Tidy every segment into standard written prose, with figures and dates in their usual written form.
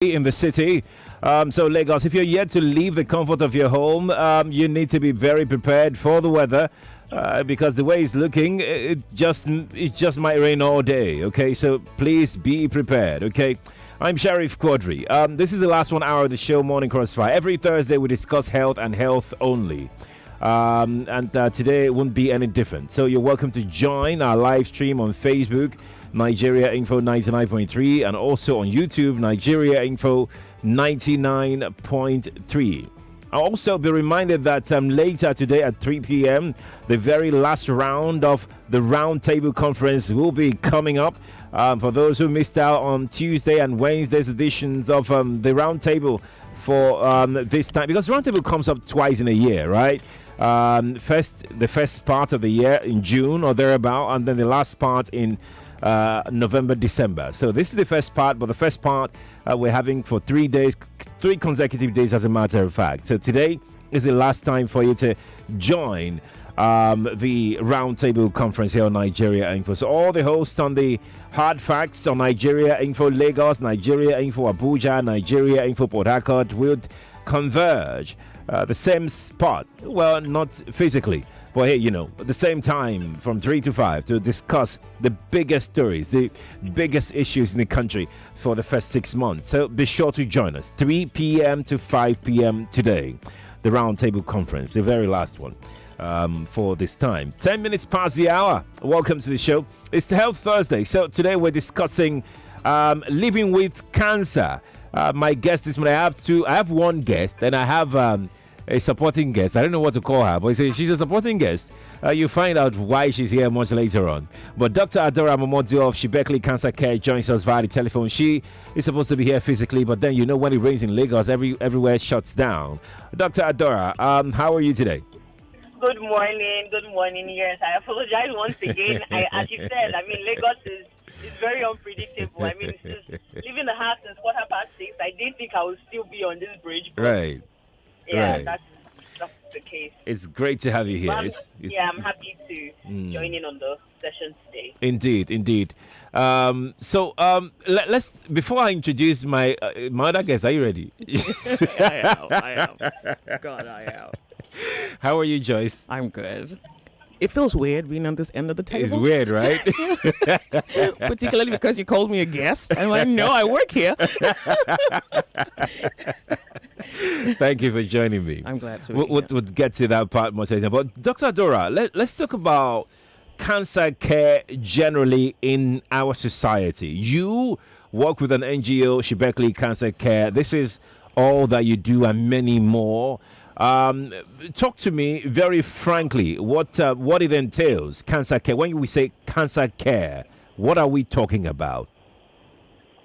in the city. So Lagos, if you're yet to leave the comfort of your home, you need to be very prepared for the weather. Because the way it's looking, it just might rain all day. Okay, so please be prepared. Okay, I'm Sheriff Quadry. This is the last 1 hour of the show, Morning Crossfire. Every Thursday we discuss health and health only. And today it won't be any different. So you're welcome to join our live stream on Facebook, Nigeria Info 99.3, and also on YouTube, Nigeria Info 99.3. I'll also be reminded that later today at 3 p.m., the very last round of the Roundtable Conference will be coming up. For those who missed out on Tuesday and Wednesday's editions of the Roundtable for this time, because Roundtable comes up twice in a year, right? The first part of the year in June or thereabout, and then the last part in November, December. So this is the first part, but the first part we're having for 3 days, 3 consecutive days, as a matter of fact. So today is the last time for you to join the Roundtable Conference here on Nigeria Info. So all the hosts on the Hard Facts on Nigeria Info Lagos, Nigeria Info Abuja, Nigeria Info Port Harcourt will converge the same spot. Well, not physically, but hey, at the same time from 3 to 5 to discuss the biggest stories, the biggest issues in the country for the first 6 months. So be sure to join us 3 p.m. to 5 p.m. today. The Roundtable Conference, the very last one for this time. 10 minutes past the hour. Welcome to the show. It's the Health Thursday. So today we're discussing living with cancer. My guest this morning, I have one guest, and I have a supporting guest. I don't know what to call her, but she's a supporting guest. You'll find out why she's here much later on. But Dr. Adaora Momodu of Shibekli Cancer Care joins us via the telephone. She is supposed to be here physically, but then when it rains in Lagos, everywhere shuts down. Dr. Adaora, how are you today? Good morning. Good morning. Yes, I apologize once again. As you said, Lagos is very unpredictable. It's just leaving the house since 6:15. I didn't think I would still be on this bridge. Right. Yeah, right. That's the case. It's great to have you here. I'm happy to join in on the session today. Indeed. Let's before I introduce my other guest. Are you ready? I am. God, I am. How are you, Joyce? I'm good. It feels weird being on this end of the table. It's weird, right? Particularly because you called me a guest. I'm like, no, I work here. Thank you for joining me. I'm glad to. We'll get to that part much later. But Dr. Adaora, let's talk about cancer care generally in our society. You work with an NGO, Shibekli Cancer Care. This is all that you do and many more. Talk to me very frankly what it entails, cancer care. When we say cancer care, what are we talking about?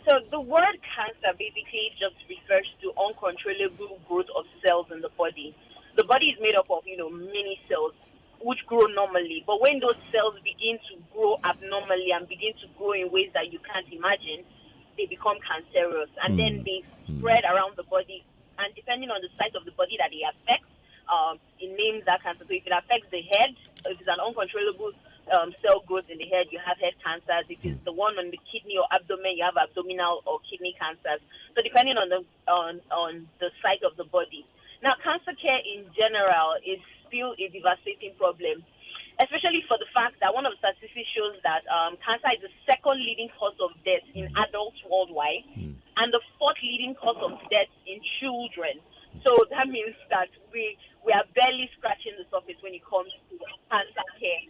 So the word cancer basically just refers to uncontrollable growth of cells in the body. The body is made up of, many cells which grow normally. But when those cells begin to grow abnormally and begin to grow in ways that you can't imagine, they become cancerous. And then they spread around the body. And depending on the site of the body that it affects, it names that cancer. So if it affects the head, if it's an uncontrollable cell growth in the head, you have head cancers. If it's the one on the kidney or abdomen, you have abdominal or kidney cancers. So depending on the site of the body. Now, cancer care in general is still a devastating problem, especially for the fact that one of the statistics shows that cancer is the second leading cause of death in adults worldwide and the fourth leading cause of death in children. So that means that we are barely scratching the surface when it comes to cancer care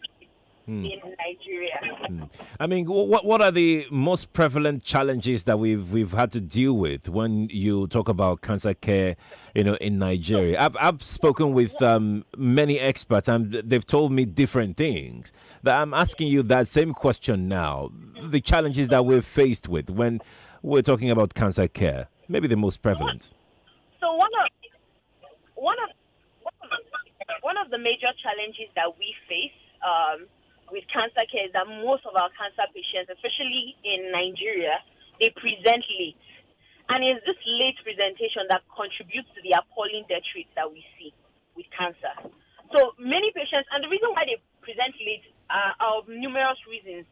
in Nigeria. What are the most prevalent challenges that we've had to deal with when you talk about cancer care, in Nigeria? I've spoken with many experts, and they've told me different things. That I'm asking you that same question now. The challenges that we're faced with when we're talking about cancer care, maybe the most prevalent. So one of the major challenges that we face with cancer care is that most of our cancer patients, especially in Nigeria, they present late. And it's this late presentation that contributes to the appalling death rates that we see with cancer. So many patients, and the reason why they present late are of numerous reasons.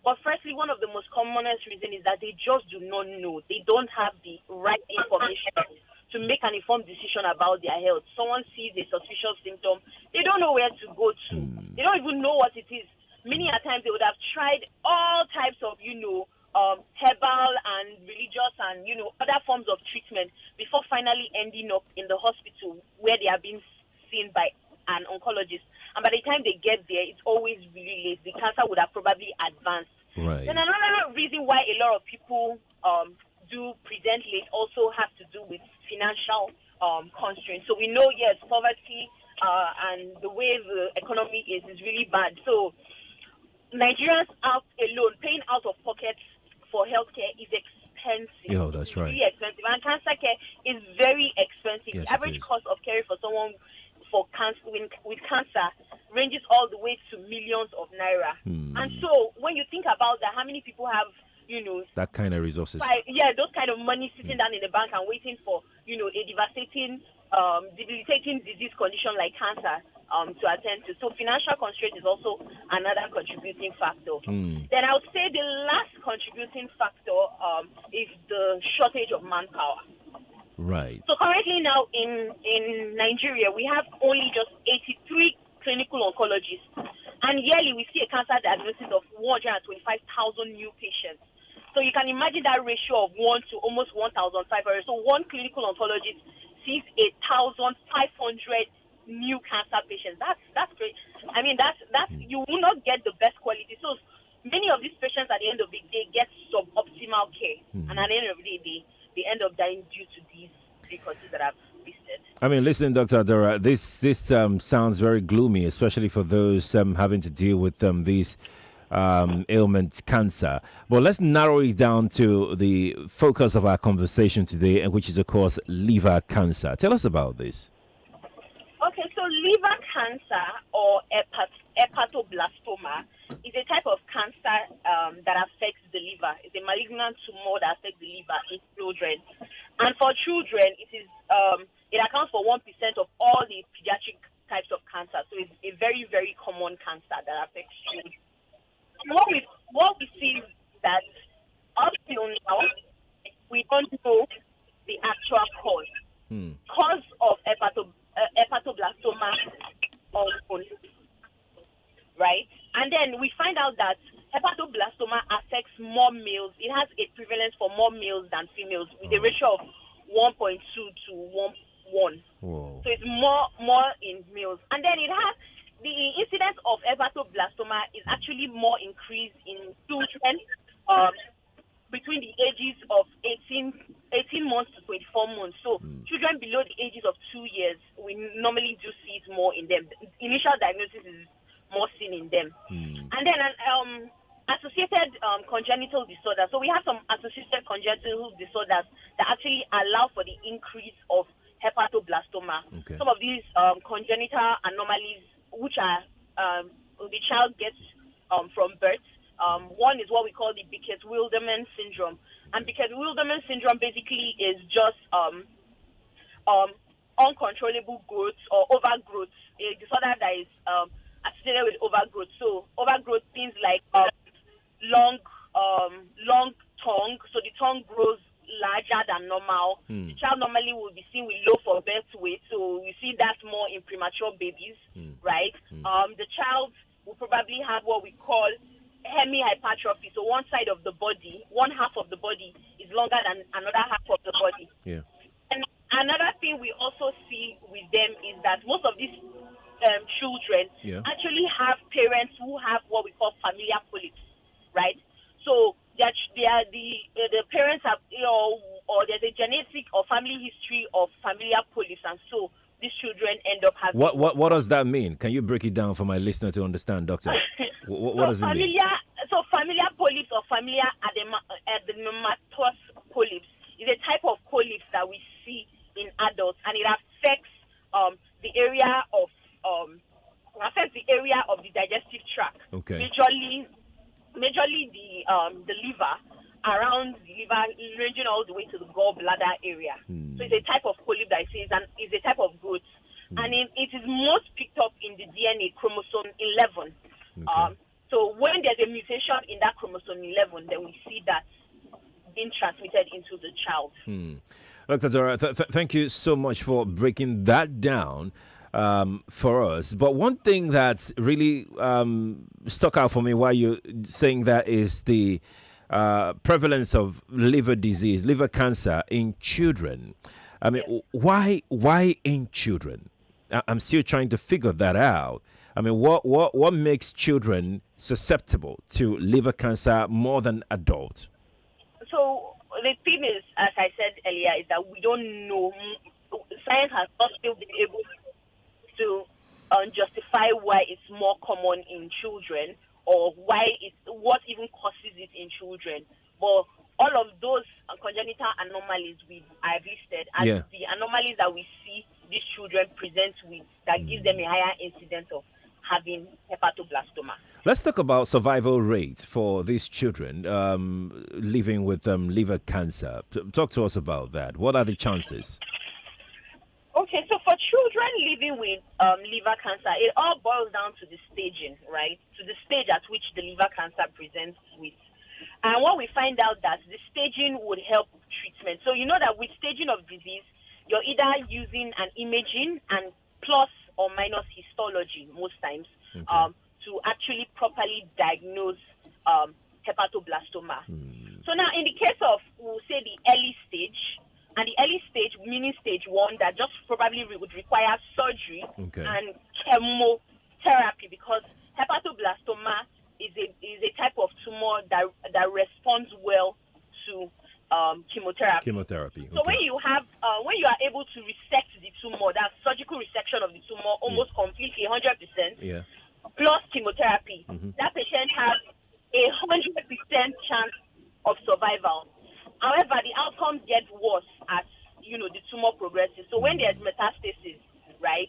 But firstly, one of the most commonest reasons is that they just do not know. They don't have the right information to make an informed decision about their health. Someone sees a suspicious symptom, they don't know where to go to. They don't even know what it is. Many a times they would have tried all types of, herbal and religious and, other forms of treatment before finally ending up in the hospital where they are being seen by an oncologist. And by the time they get there, it's always really late. The cancer would have probably advanced. Right. Then another reason why a lot of people do present late also has to do with financial constraints. So we know, yes, poverty and the way the economy is really bad. So Nigerians out alone, paying out of pocket for healthcare is expensive. Yeah, that's right. It's really expensive. And cancer care is very expensive. Yes, the average it is. cost of caring for someone for cancer with cancer ranges all the way to millions of naira. And so when you think about that, how many people have That kind of resources. those kind of money sitting down in the bank and waiting for a devastating debilitating disease condition like cancer to attend to. So financial constraint is also another contributing factor. Then I would say the last contributing factor is the shortage of manpower. Right. So currently now in Nigeria, we have only just 83 clinical oncologists. And yearly we see a cancer diagnosis of 125,000 new patients. So you can imagine that ratio of 1 to almost 1,500. So one clinical oncologist sees 1,500 new cancer patients. That's great. I mean, that's you will not get the best quality. So many of these patients at the end of the day get suboptimal care. And at the end of the day, they end up dying due to these three causes that I've listed. I mean, listen, Dr. Adaora, this sounds very gloomy, especially for those having to deal with these ailments, cancer. But let's narrow it down to the focus of our conversation today, and which is, of course, liver cancer. Tell us about this. Okay, so liver cancer or hepatoblastoma is a type of cancer that affects the liver. It's a malignant tumor that affects the liver in children. And for children, it accounts for 1% of all the pediatric types of cancer. So it's a very, very common cancer that affects children. What we see is that up till now, we don't know the actual cause. Cause of hepatoblastoma right? And then we find out that hepatoblastoma affects more males. It has a prevalence for more males than females with a ratio of 1.2 to 1. Whoa. So it's more in males. And then it has the incidence of hepatoblastoma is actually more increased in children between the ages of 18 months to 24 months. So children below the ages of 2 years, we normally do see it more in them. The initial diagnosis is more seen in them. And then associated congenital disorders. So we have some associated congenital disorders that actually allow for the increase of hepatoblastoma. Okay. Some of these congenital anomalies, which are the child gets from birth. One is what we call the Bickett-Wilderman syndrome. And Bickett-Wilderman syndrome basically is just uncontrollable growth or overgrowth, a disorder that is associated with overgrowth. So overgrowth, things like long tongue. So the tongue grows larger than normal. The child normally will be seen with low for birth weight. So we see that more in premature babies, right? The child will probably have what we call hemihypertrophy. So one side of the body, one half of the body is longer than another half of the body. Yeah. And another thing we also see with them is that most of these children actually have parents who have what we call familial polyps, right? So the parents have, or there's a genetic or family history of familial polyps, and so these children end up having. What does that mean? Can you break it down for my listener to understand, doctor? What does it mean? So familial polyps or familial adenomatous polyps is a type of polyps that we see in adults, and it affects the area of the digestive tract. Okay. Majorly the liver, around the liver, ranging all the way to the gallbladder area. So it's a type of polyp that is a type of growth, and it is most picked up in the DNA chromosome 11. Okay. So when there's a mutation in that chromosome 11, then we see that being transmitted into the child. Dr. Adaora, thank you so much for breaking that down for us. But one thing that's really stuck out for me while you're saying that is the prevalence of liver disease, liver cancer in children. I mean, why in children? I'm still trying to figure that out. I mean, what makes children susceptible to liver cancer more than adults? So the thing is, as I said earlier, is that we don't know. Science has not still been able to justify why it's more common in children, or what even causes it in children. But all of those congenital anomalies I've listed as the anomalies that we see these children present with that gives them a higher incidence of having hepatoblastoma. Let's talk about survival rate for these children living with liver cancer. Talk to us about that. What are the chances? Okay, so for children living with liver cancer, it all boils down to the staging, right? To the stage at which the liver cancer presents with. And what we find out that the staging would help treatment. So you know that with staging of disease, you're either using an imaging and plus or minus histology most times to actually properly diagnose hepatoblastoma. So now in the case of, we'll say the early stage, and the early stage meaning stage 1 that just probably would require surgery and chemotherapy, because hepatoblastoma is a type of tumor that responds well to chemotherapy. So when you are able to resect the tumor, that surgical resection of the tumor almost completely 100%, plus chemotherapy, that patient has a 100% chance of survival. However, the outcomes get worse as the tumor progresses. So when there's metastasis, right,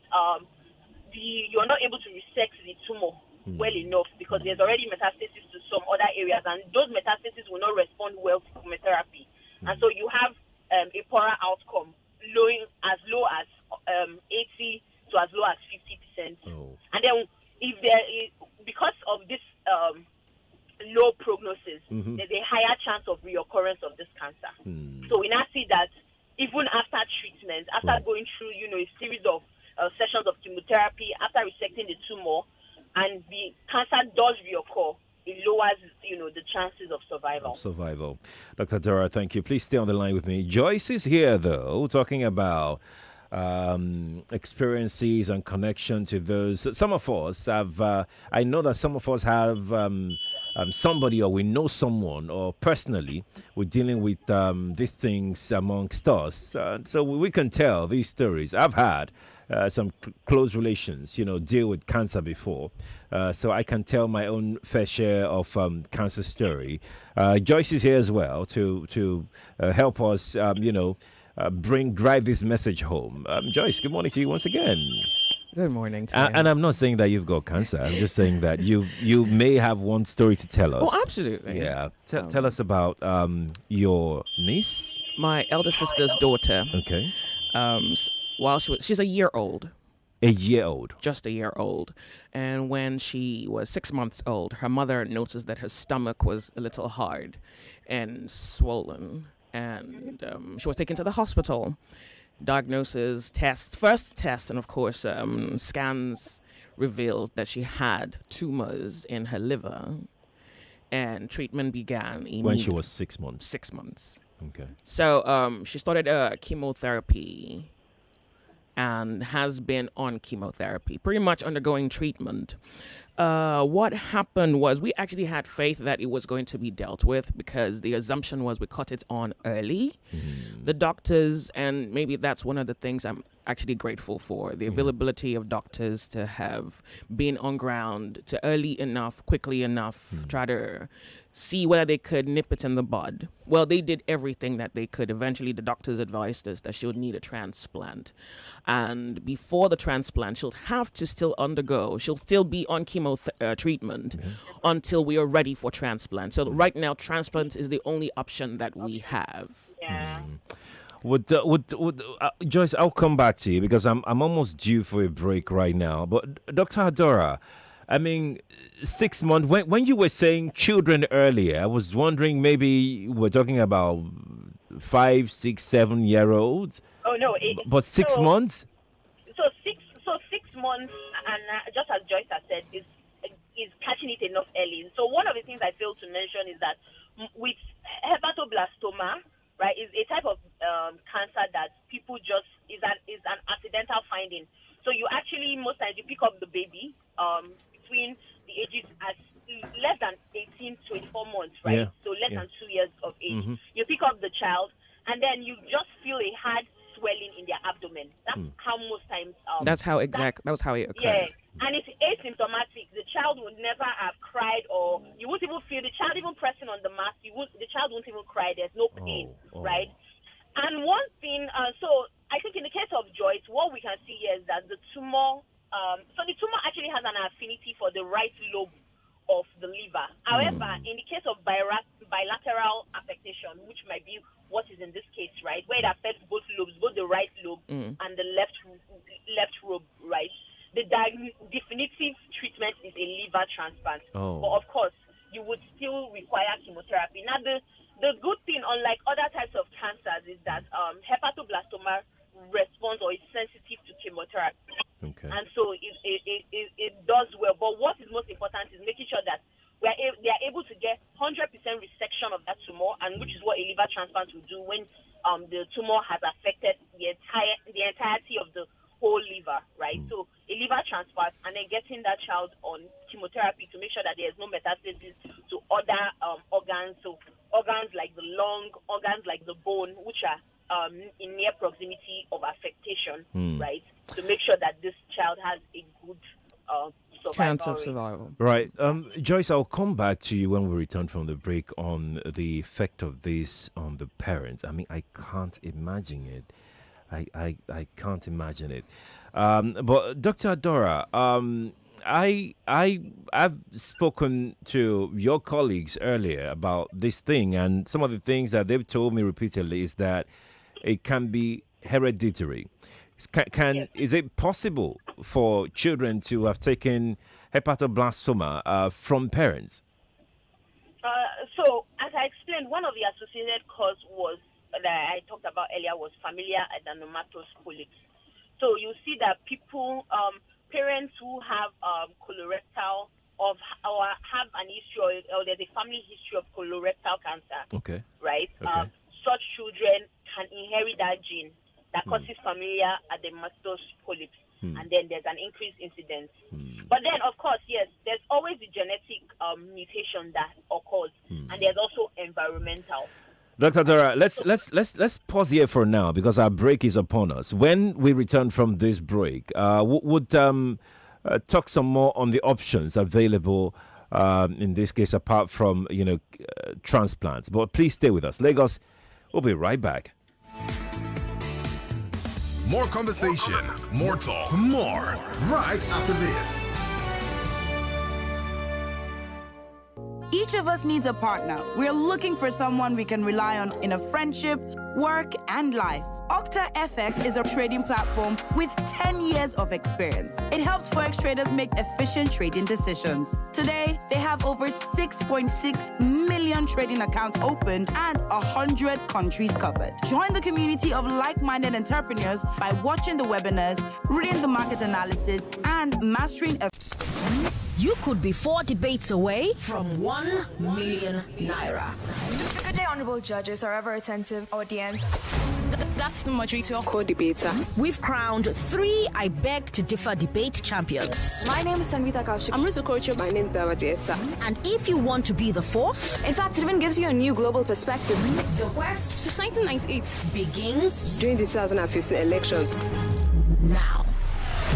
you're not able to resect the tumor well enough because there's already metastasis to some other areas, and those metastases will not respond well to chemotherapy. And so you have a poorer outcome, as low as 80 to as low as 50%. And then because of this low prognosis, there's a higher chance of reoccurrence of this cancer. So we now see that even after treatment, after going through a series of sessions of chemotherapy, after resecting the tumor, and the cancer does reoccur, it lowers the chances of survival. Dr. Adaora, thank you. Please stay on the line with me. Joyce is here, though, talking about experiences and connection to those. Some of us have, I know that some of us have somebody, or we know someone, or personally we're dealing with these things amongst us. So we can tell these stories. I've had some close relations, deal with cancer before. So I can tell my own fair share of cancer story. Joyce is here as well to help us, drive this message home. Joyce, good morning to you once again. Good morning to you. And I'm not saying that you've got cancer. I'm just saying that you may have one story to tell us. Oh, absolutely. Yeah. Tell us about your niece. My elder sister's daughter. Okay. She's a year old. A year old. Just a year old. And when she was 6 months old, her mother noticed that her stomach was a little hard and swollen. And she was taken to the hospital. Diagnosis, first test, and of course, scans revealed that she had tumors in her liver. And treatment began immediately. When she was 6 months. 6 months. Okay. So she started chemotherapy and has been on chemotherapy, pretty much undergoing treatment. What happened was we actually had faith that it was going to be dealt with because the assumption was we caught it on early. The doctors, and maybe that's one of the things I'm actually grateful for, the availability of doctors to have been on ground to early enough, quickly enough, try to see whether they could nip it in the bud. Well, they did everything that they could. Eventually, the doctors advised us that she would need a transplant. And before the transplant, she'll still be on chemo treatment until we are ready for transplant. So right now, transplant is the only option that we have. Yeah. Joyce, I'll come back to you because I'm almost due for a break right now. But Dr. Adaora, I mean, 6 months. When you were saying children earlier, I was wondering maybe we're talking about 5, 6, 7 year olds. Oh no, But 6 months? so 6 months, and just as Joyce has said, is catching it enough early. So one of the things I failed to mention is that with hepatoblastoma, right, is a type of cancer that people just is an accidental finding. So you actually most times you pick up the baby between the ages as less than 18, 24 months, right? Yeah. So less than 2 years of age. Mm-hmm. You pick up the child, and then you just feel a hard swelling in their abdomen. That's how most times. That was how it occurred. Yeah, and it's asymptomatic. The child would never have cried, or you won't even feel the child even pressing on the mask. The child won't even cry. There's no pain, right? And one thing, so I think in the case of Joyce, what we can see here is that the tumor. So the tumor actually has an affinity for the right lobe of the liver. However, in the case of bilateral affectation, which might be what is in this case, right, where it affects both lobes, both the right lobe and the left lobe, right, the definitive treatment is a liver transplant. But of course, you would still require chemotherapy. Now, the good thing, unlike other types of cancers, is that hepatoblastoma responds or is sensitive to chemotherapy. Okay. And so it does well. But what is most important is making sure that they are able to get 100% resection of that tumor, and which is what a liver transplant will do when the tumor has affected the entirety of the whole liver, right? So a liver transplant, and then getting that child on chemotherapy to make sure that there is no metastasis to other organs, so organs like the lung, organs like the bone, which are in near proximity of affectation, right? To make sure that this child has a good Chance survival of rate. survival. Right. Joyce, I'll come back to you when we return from the break on the effect of this on the parents. I mean, I can't imagine it. I can't imagine it. But Dr. Adaora, I've spoken to your colleagues earlier about this thing, and some of the things that they've told me repeatedly is that it can be hereditary. Is it possible for children to have taken hepatoblastoma from parents? So, as I explained, one of the associated cause was that I talked about earlier was familial adenomatous polyps. So you see that people, parents who have colorectal or have an history, or there's a family history of colorectal cancer. Okay. Right. Okay. Such children can inherit that gene that causes familial adenomatous polyps, and then there's an increased incidence. But then, of course, yes, there's always the genetic mutation that occurs, and there's also environmental. Dr. Adaora, let's pause here for now because our break is upon us. When we return from this break, would talk some more on the options available in this case, apart from transplants. But please stay with us, Lagos. We'll be right back. More conversation, more talk, more right after this. Each of us needs a partner. We're looking for someone we can rely on in a friendship, work, and life. Octa FX is a trading platform with 10 years of experience. It helps Forex traders make efficient trading decisions. Today, they have over 6.6 million trading accounts opened and 100 countries covered. Join the community of like-minded entrepreneurs by watching the webinars, reading the market analysis, and mastering a... You could be 4 debates away from 1 million naira. Good day, honorable judges, are ever attentive audience. That's the majority of co-debater. We've crowned 3 I Beg to Differ debate champions. My name is Tanvita Kaushik. I'm Ruto Kocho. My name is Dawadiesa. And if you want to be the 4th, In fact, it even gives you a new global perspective. the quest Since 1998, begins during the 2015 election, now.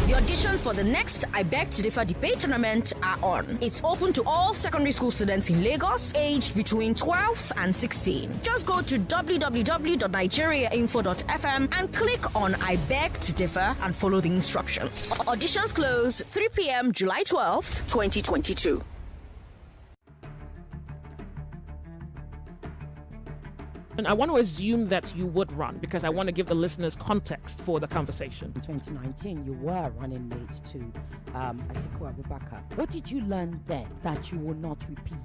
The auditions for the next I Beg to Differ debate tournament are on. It's open to all secondary school students in Lagos, aged between 12 and 16. Just go to www.nigeriainfo.fm and click on I Beg to Differ and follow the instructions. Auditions close 3 p.m. July 12th, 2022. And I want to assume that you would run because I want to give the listeners context for the conversation. In 2019, you were running mate to Atiku Abubakar. What did you learn then that you will not repeat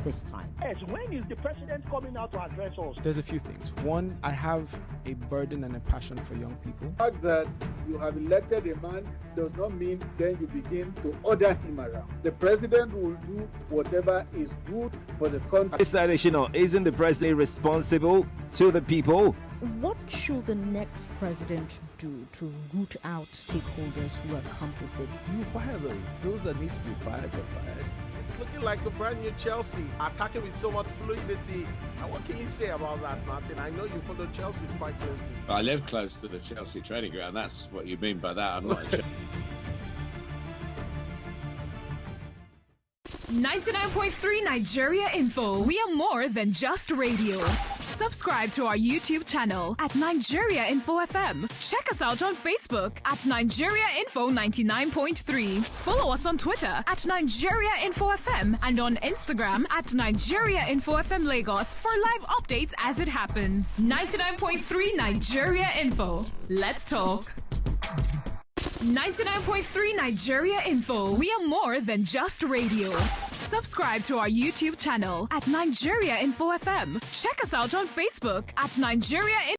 this time? Yes, when is the president coming out to address us? There's a few things. One, I have a burden and a passion for young people. The fact that you have elected a man does not mean then you begin to order him around. The president will do whatever is good for the country. Mr. Adesina, isn't the president responsible to the people? What should the next president do to root out stakeholders who are complicit? You fire those. Those that need to be fired are fired. It's looking like a brand new Chelsea, attacking with so much fluidity. And what can you say about that, Martin? I know you follow Chelsea quite closely. I live close to the Chelsea training ground. That's what you mean by that. I'm not a 99.3 Nigeria Info. We are more than just radio. Subscribe to our YouTube channel at Nigeria Info FM. Check us out on Facebook at Nigeria Info 99.3. Follow us on Twitter at Nigeria Info FM and on Instagram at Nigeria Info FM Lagos for live updates as it happens. 99.3 Nigeria Info. Let's talk. 99.3 Nigeria Info. We are more than just radio. Subscribe to our YouTube channel at Nigeria Info FM. Check us out on Facebook at Nigeria Info.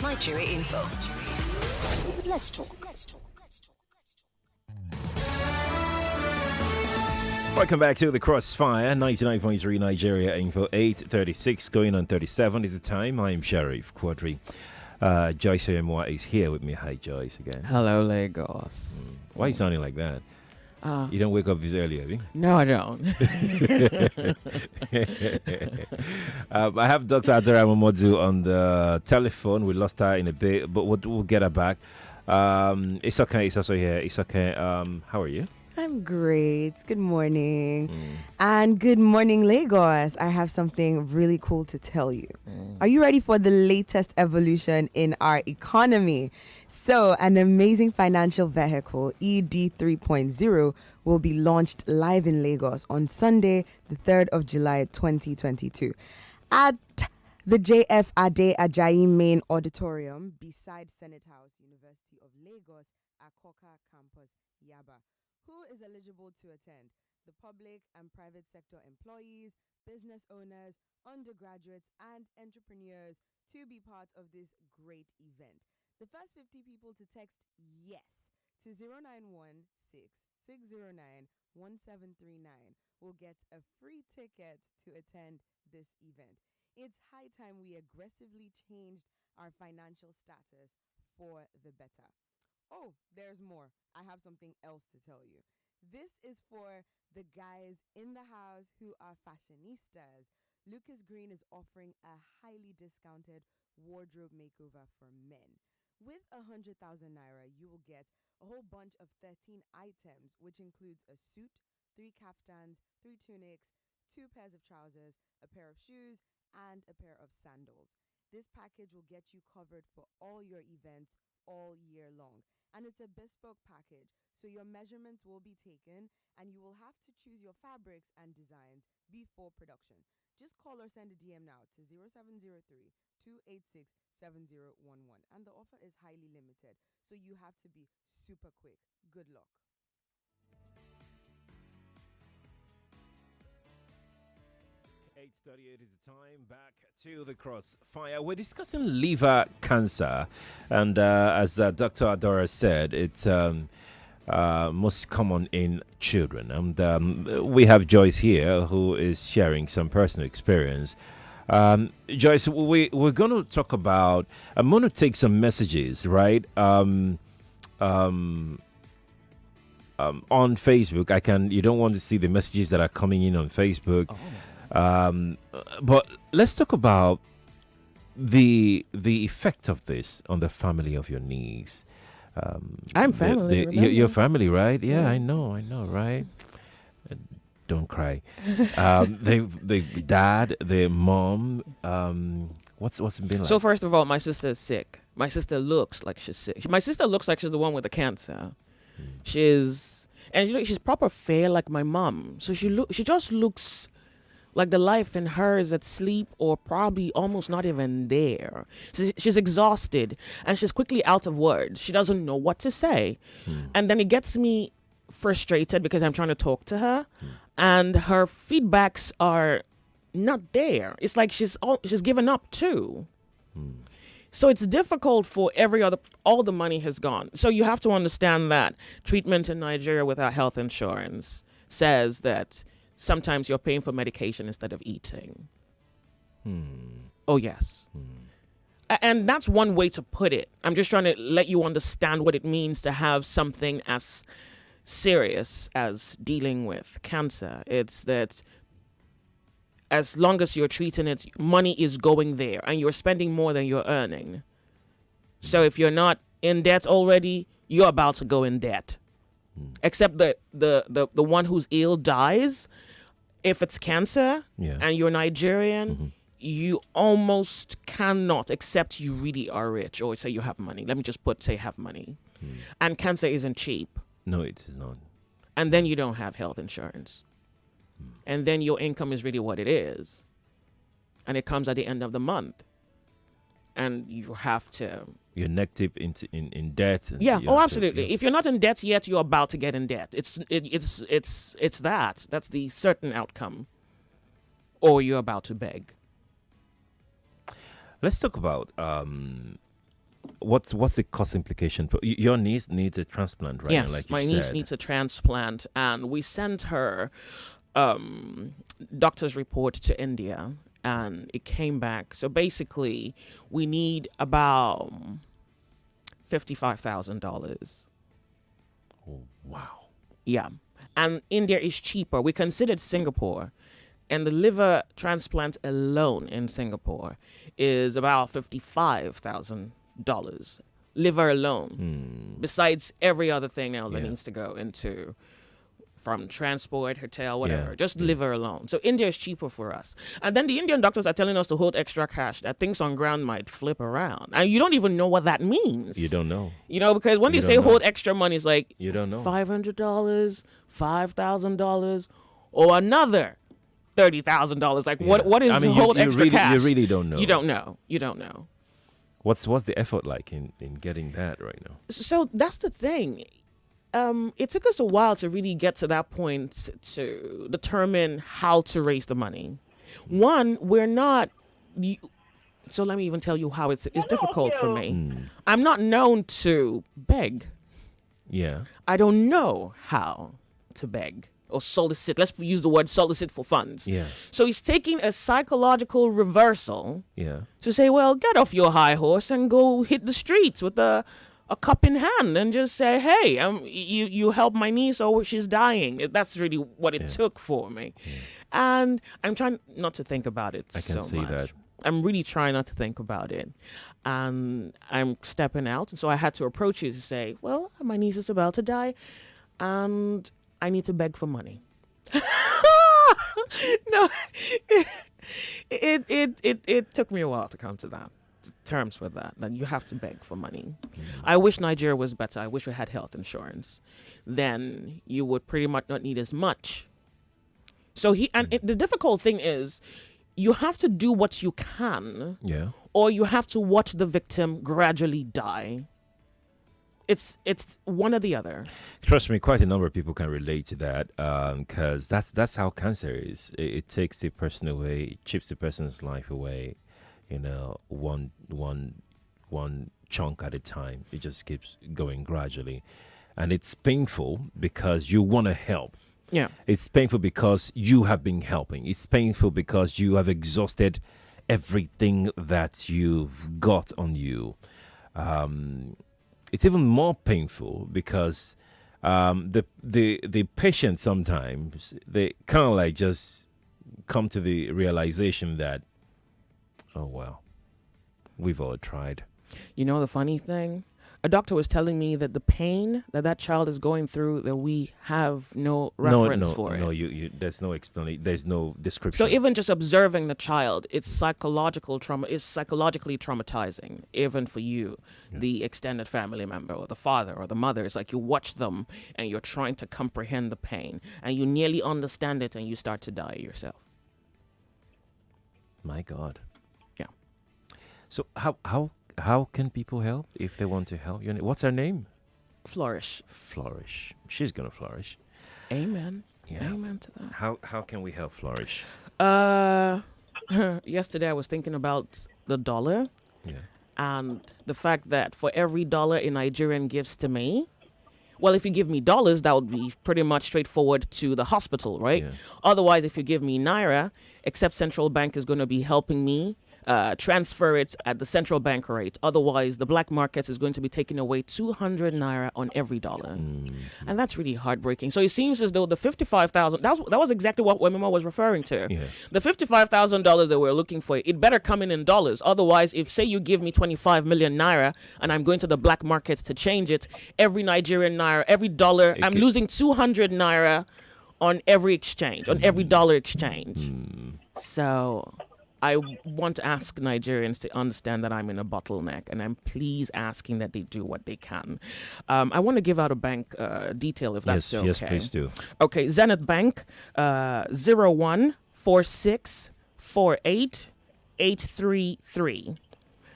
Nigeria Info. Let's talk. Welcome back to the Crossfire, 99.3 Nigeria Info, 8:36, going on 37 is the time. I am Sheriff Quadry. Joyce Oyemwa is here with me. Hi, Joyce, again. Hello, Lagos. Why are you sounding like that? You don't wake up this early, have you? No, I don't. I have Dr. Adaora Momodu on the telephone. We lost her in a bit, but we'll get her back. It's okay. It's also here. It's okay. How are you? I'm great. Good morning. And good morning, Lagos. I have something really cool to tell you. Are you ready for the latest evolution in our economy? So, an amazing financial vehicle, ED 3.0, will be launched live in Lagos on Sunday, the 3rd of July, 2022, at the JF Ade Ajayi Main Auditorium beside Senate House, University of Lagos, Akoka Campus, Yaba. Who is eligible to attend? The public and private sector employees, business owners, undergraduates, and entrepreneurs to be part of this great event. The first 50 people to text YES to 0916-609-1739 will get a free ticket to attend this event. It's high time we aggressively changed our financial status for the better. Oh, there's more. I have something else to tell you. This is for the guys in the house who are fashionistas. Lucas Green is offering a highly discounted wardrobe makeover for men. With 100,000 naira, you will get a whole bunch of 13 items, which includes a suit, 3 kaftans, 3 tunics, 2 pairs of trousers, a pair of shoes, and a pair of sandals. This package will get you covered for all your events all year long. And it's a bespoke package, so your measurements will be taken and you will have to choose your fabrics and designs before production. Just call or send a DM now to 0703-286-7011. And the offer is highly limited, so you have to be super quick. Good luck. .38 is the time. Back to the Crossfire. We're discussing liver cancer, and as Dr. Adaora said, it's most common in children. And we have Joyce here, who is sharing some personal experience. Joyce, we're going to talk about. I'm going to take some messages, right? On Facebook. You don't want to see the messages that are coming in on Facebook. Oh. But let's talk about the effect of this on the family of your niece. I'm family. Your family, right? Yeah, I know, right? Don't cry. The dad, the mom. What's it been like? So first of all, my sister is sick. My sister looks like she's sick. My sister looks like she's the one with the cancer. She's proper fair like my mom. So she just looks like the life in her is at sleep or probably almost not even there. She's exhausted and she's quickly out of words. She doesn't know what to say. And then it gets me frustrated because I'm trying to talk to her and her feedbacks are not there. It's like she's given up too. So it's difficult for all the money has gone. So you have to understand that treatment in Nigeria without health insurance says that sometimes you're paying for medication instead of eating. Oh, yes. And that's one way to put it. I'm just trying to let you understand what it means to have something as serious as dealing with cancer. It's that as long as you're treating it, money is going there and you're spending more than you're earning. So if you're not in debt already, you're about to go in debt. Except the one who's ill dies. If it's cancer and you're Nigerian, you almost cannot, except you really are rich or say you have money. Let me just say have money. And cancer isn't cheap. No, it is not. And then you don't have health insurance. And then your income is really what it is. And it comes at the end of the month. And you have to... You're neck deep in debt. Yeah. Oh, absolutely. If you're not in debt yet, you're about to get in debt. It's that. That's the certain outcome. Or you're about to beg. Let's talk about what's the cost implication? Your niece needs a transplant, right? Yes, like you my niece said. needs a transplant, and we sent her doctor's report to India, and it came back. So basically, we need about $55,000. Oh, wow. Yeah, and India is cheaper. We considered Singapore, and the liver transplant alone in Singapore is about $55,000. Liver alone, besides every other thing else that needs to go into, from transport, hotel, whatever, just liver alone. So India is cheaper for us. And then the Indian doctors are telling us to hold extra cash, that things on ground might flip around. And you don't even know what that means. You don't know. You know, because when they say hold extra money, it's like you don't know. $500, $5,000, or another $30,000. Like what is hold extra cash? You really don't know. You don't know. You don't know. What's the effort like in getting that right now? So that's the thing. It took us a while to really get to that point to determine how to raise the money. One, we're not. So let me even tell you how it's difficult for me. I'm not known to beg. Yeah. I don't know how to beg or solicit. Let's use the word solicit for funds. Yeah. So he's taking a psychological reversal. Yeah. To say, well, get off your high horse and go hit the streets with a cup in hand and just say, hey, you help my niece or she's dying. That's really what it took for me. And I'm trying not to think about it I can so see much. that. I'm really trying not to think about it. And I'm stepping out. And so I had to approach you to say, well, my niece is about to die and I need to beg for money. No, it took me a while to come to that. Terms with that you have to beg for money. I wish Nigeria was better. I wish we had health insurance. Then you would pretty much not need as much. So the difficult thing is you have to do what you can, or you have to watch the victim gradually die. It's one or the other. Trust me, quite a number of people can relate to that, because that's how cancer is. It takes the person away, it chips the person's life away. One chunk at a time. It just keeps going gradually. And it's painful because you want to help. Yeah. It's painful because you have been helping. It's painful because you have exhausted everything that you've got on you. It's even more painful because the patient sometimes, they kind of like just come to the realization that, oh, well, we've all tried. You know the funny thing? A doctor was telling me that the pain that child is going through, that we have no reference for it. No, there's no explanation. There's no description. So even just observing the child, it's psychological trauma. It's psychologically traumatizing, even for you, the extended family member, or the father or the mother. It's like you watch them and you're trying to comprehend the pain, and you nearly understand it, and you start to die yourself. My God. Yeah. So how can people help if they want to help? What's her name? Flourish. Flourish. She's gonna flourish. Amen. Yeah. Amen to that. How can we help Flourish? Yesterday I was thinking about the dollar. Yeah. And the fact that for every dollar a Nigerian gives to me, well, if you give me dollars, that would be pretty much straightforward to the hospital, right? Yeah. Otherwise, if you give me naira, except central bank is going to be helping me transfer it at the central bank rate. Otherwise, the black market is going to be taking away 200 naira on every dollar. And that's really heartbreaking. So it seems as though the 55,000, that was exactly what Mama was referring to. Yeah. The $55,000 that we're looking for, it better come in dollars. Otherwise, if say you give me 25 million naira and I'm going to the black markets to change it, every Nigerian naira, every dollar, I'm losing 200 naira on every exchange, on every dollar exchange. So I want to ask Nigerians to understand that I'm in a bottleneck, and I'm please asking that they do what they can. I want to give out a bank detail, if that's okay. Yes, please do. Okay, Zenith Bank, 0146488833.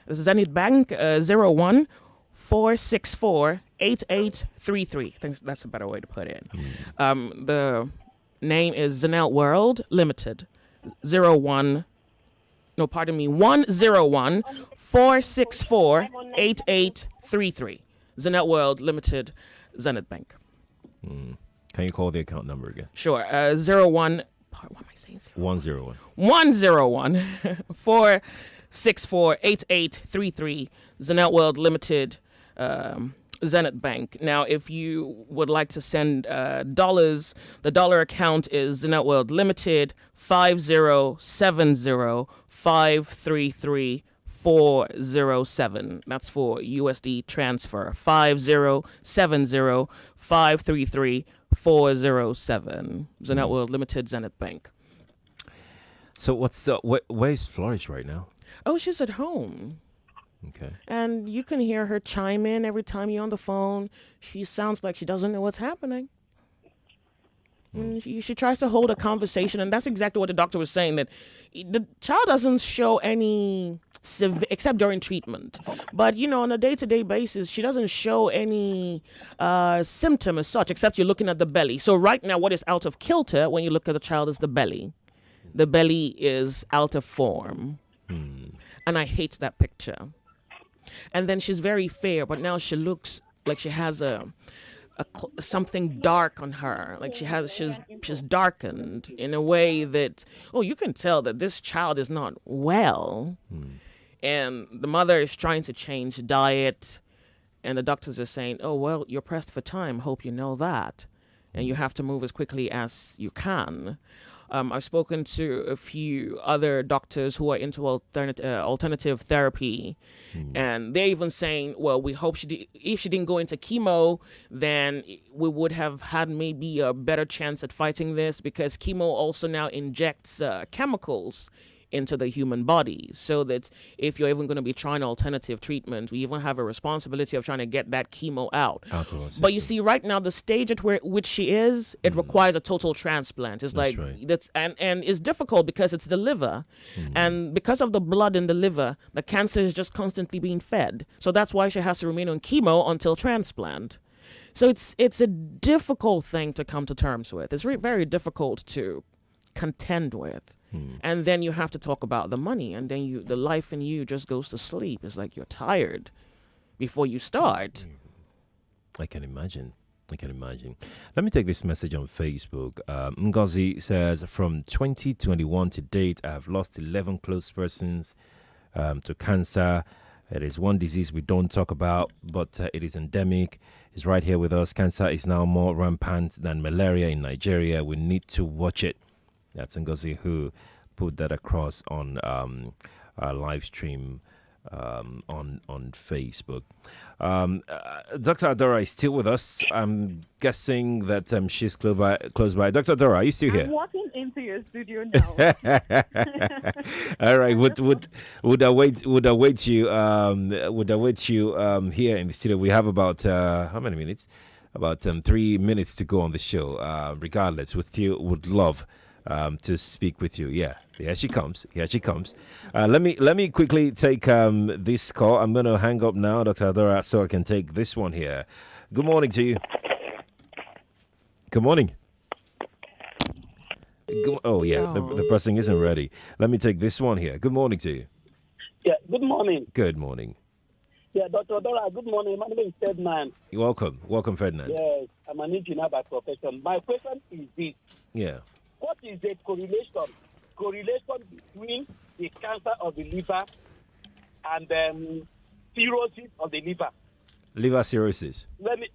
This is Zenith Bank, 0146488833. I think that's a better way to put it. The name is Zenel World Limited, No, pardon me. 101-464-8833. Zenith World Limited, Zenith Bank. Can you call the account number again? Sure. 01. What am I saying? 101. 101-464-8833. Zenith World Limited, Zenith Bank. Now, if you would like to send dollars, the dollar account is Zenith World Limited 5070-533-407. That's for USD transfer. 5070-533-407. Zenith World Limited, Zenith Bank. So where's Flourish right now? Oh, she's at home. Okay. And you can hear her chime in every time you're on the phone. She sounds like she doesn't know what's happening. She tries to hold a conversation, and that's exactly what the doctor was saying, that the child doesn't show any, except during treatment. But, on a day-to-day basis, she doesn't show any symptom as such, except you're looking at the belly. So right now, what is out of kilter when you look at the child is the belly. The belly is out of form. And I hate that picture. And then she's very fair, but now she looks like she has something dark on her. Like she's darkened in a way that, you can tell that this child is not well. And the mother is trying to change diet, and the doctors are saying, you're pressed for time. Hope you know that. And you have to move as quickly as you can. I've spoken to a few other doctors who are into alternative therapy, and they're even saying, we hope if she didn't go into chemo, then we would have had maybe a better chance at fighting this, because chemo also now injects chemicals into the human body, so that if you're even going to be trying alternative treatment, we even have a responsibility of trying to get that chemo out. But you see, right now, the stage at which she is, it requires a total transplant. It's That's like right. that, and it's difficult because it's the liver, and because of the blood in the liver, the cancer is just constantly being fed. So that's why she has to remain on chemo until transplant. So it's a difficult thing to come to terms with. It's very difficult to contend with. And then you have to talk about the money, and then the life in you just goes to sleep. It's like you're tired before you start. I can imagine. Let me take this message on Facebook. Ngozi says, from 2021 to date, I have lost 11 close persons to cancer. It is one disease we don't talk about, but it is endemic. It's right here with us. Cancer is now more rampant than malaria in Nigeria. We need to watch it. That's Ngozi who put that across on our live stream on Facebook. Dr. Adaora is still with us. I'm guessing that she's close by. Dr. Adaora, are you still here? I'm walking into your studio now. All right. Would await you here in the studio. We have about how many minutes? About 3 minutes to go on the show. Regardless, we still would love to speak with you. Yeah, here she comes. Let me quickly take this call. I'm going to hang up now, Dr. Adaora, so I can take this one here. Good morning to you. Good morning. The person isn't ready. Let me take this one here. Good morning to you. Yeah, good morning. Good morning. Yeah, Dr. Adaora, good morning. My name is Ferdinand. You're welcome, Ferdinand. Yes, I'm an engineer by profession. My question is this. Yeah. What is the correlation between the cancer of the liver and cirrhosis of the liver? Liver cirrhosis.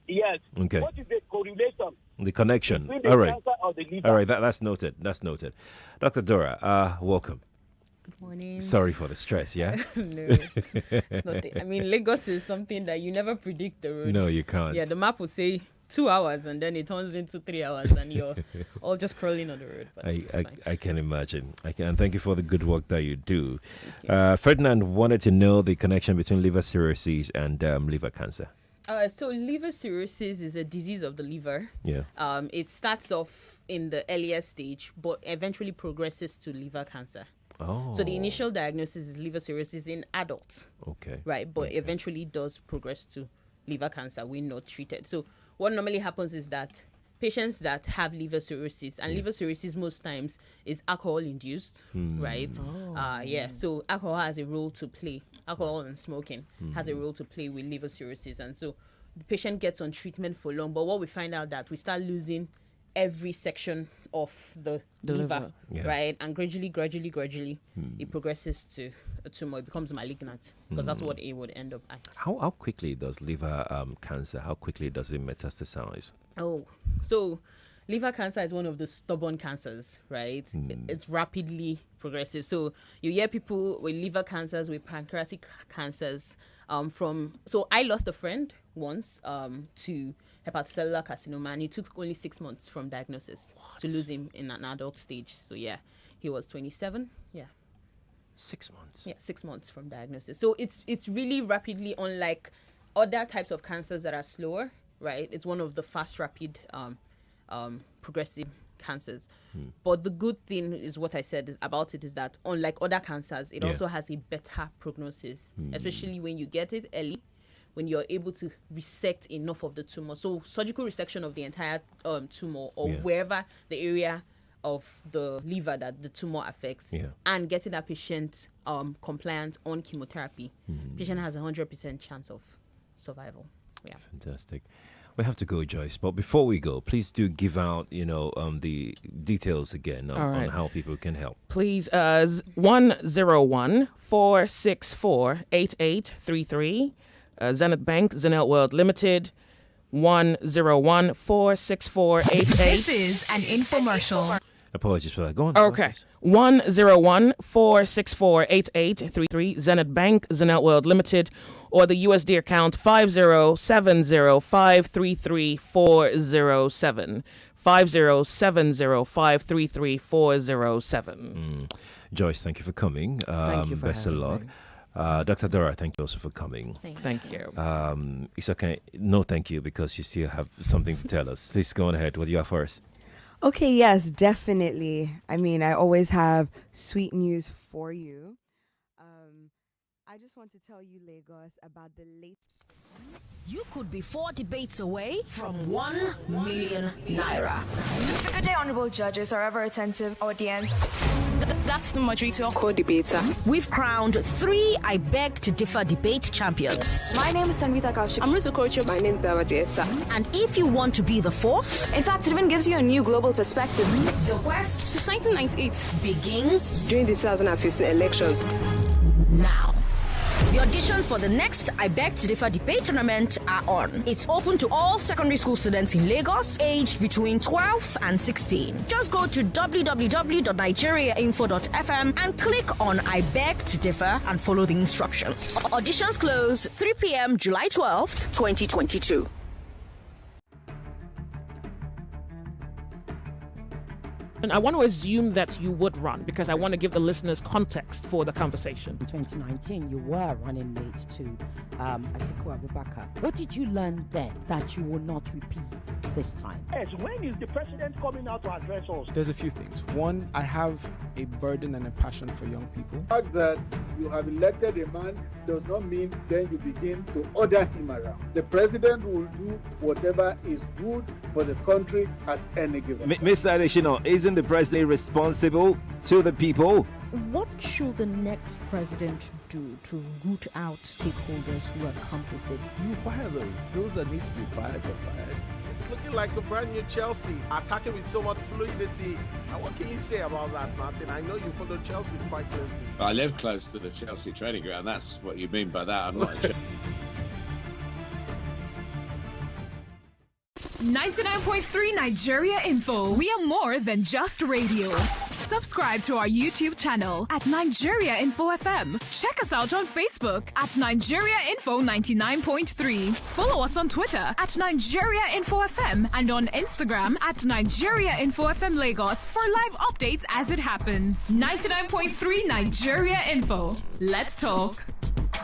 Yes. Okay. What is the correlation? The connection. Between the All right. cancer of the liver? All right. That's noted. Dr. Dora, welcome. Good morning. Sorry for the stress, yeah? No, it's not. I mean, Lagos is something that you never predict the road. No, you can't. Yeah, the map will say 2 hours, and then it turns into 3 hours, and you're all just crawling on the road. But I can imagine. And thank you for the good work that you do. Ferdinand wanted to know the connection between liver cirrhosis and liver cancer. So liver cirrhosis is a disease of the liver. Yeah. It starts off in the earlier stage, but eventually progresses to liver cancer. Oh. So the initial diagnosis is liver cirrhosis in adults. Okay. Right, but eventually does progress to liver cancer when not treated. So what normally happens is that patients that have liver cirrhosis, and liver cirrhosis most times is alcohol induced, right? So alcohol has a role to play. Alcohol and smoking has a role to play with liver cirrhosis, and so the patient gets on treatment for long. But what we find out that we start losing every section of the liver, right? And gradually, it progresses to a tumor. It becomes malignant, because that's what it would end up at. How quickly does liver cancer, how quickly does it metastasize? So liver cancer is one of the stubborn cancers, right? It's rapidly progressive. So you hear people with liver cancers, with pancreatic cancers. So I lost a friend once to hepatocellular carcinoma, and it took only 6 months from diagnosis to lose him in an adult stage. So he was 27. 6 months. 6 months from diagnosis. So it's really rapidly, unlike other types of cancers that are slower, right? It's one of the fast, rapid, progressive cancers. But the good thing is what I said about it is that unlike other cancers, it also has a better prognosis, especially when you get it early, when you're able to resect enough of the tumor. So surgical resection of the entire tumor, or wherever the area of the liver that the tumor affects, and getting that patient compliant on chemotherapy, patient has 100% chance of survival. Fantastic. We have to go, Joyce, but before we go, please do give out, the details again on how people can help. Please, 101-464-8833, Zenith Bank, Zenith World Limited, 101-464-8833. This is an infomercial. Apologies for that. Go on. Okay. 101-464-8833, Zenith Bank, Zenith World Limited, or the USD account 5070533407. 5070533407. Joyce, thank you for coming. Thank you for best of luck. Dr. Adaora, thank you also for coming. Thank you. It's okay. No, thank you, because you still have something to tell us. Please go on ahead. What do you have for us? Okay, yes, definitely. I mean, I always have sweet news for you. I just want to tell you, Lagos, about the late... You could be 4 debates away from 1 million naira. Good day, honorable judges, are ever attentive audience. That's the majority of co-debater. We've crowned 3 I Beg to Differ debate champions. My name is Sanvita Kaushik. I'm Ruth Okocha. My name is Adaora. And if you want to be the 4th, in fact, it even gives you a new global perspective. The quest since 1998 begins during the 2015 election. Now. The auditions for the next I Beg to Differ debate tournament are on. It's open to all secondary school students in Lagos, aged between 12 and 16. Just go to www.nigeriainfo.fm and click on I Beg to Differ and follow the instructions. Auditions close 3 p.m. July 12th, 2022. And I want to assume that you would run, because I want to give the listeners context for the conversation. In 2019, you were running mate to Atiku Abubakar. What did you learn then that you will not repeat this time? Yes, when is the president coming out to address us? There's a few things. One, I have a burden and a passion for young people. The fact that you have elected a man does not mean then you begin to order him around. The president will do whatever is good for the country at any given time. Mr. Adeshino, isn't the president responsible to the people? What should the next president do to root out stakeholders who are complicit? You fire those. Those that need to be fired are fired. It's looking like a brand new Chelsea, attacking with so much fluidity. And what can you say about that, Martin? I know you follow Chelsea quite closely. I live close to the Chelsea training ground. That's what you mean by that. I'm not. 99.3 Nigeria Info. We are more than just radio. Subscribe to our YouTube channel at Nigeria Info FM. Check us out on Facebook at Nigeria Info 99.3. Follow us on Twitter at Nigeria Info FM and on Instagram at Nigeria Info FM Lagos for live updates as it happens. 99.3 Nigeria Info. Let's talk.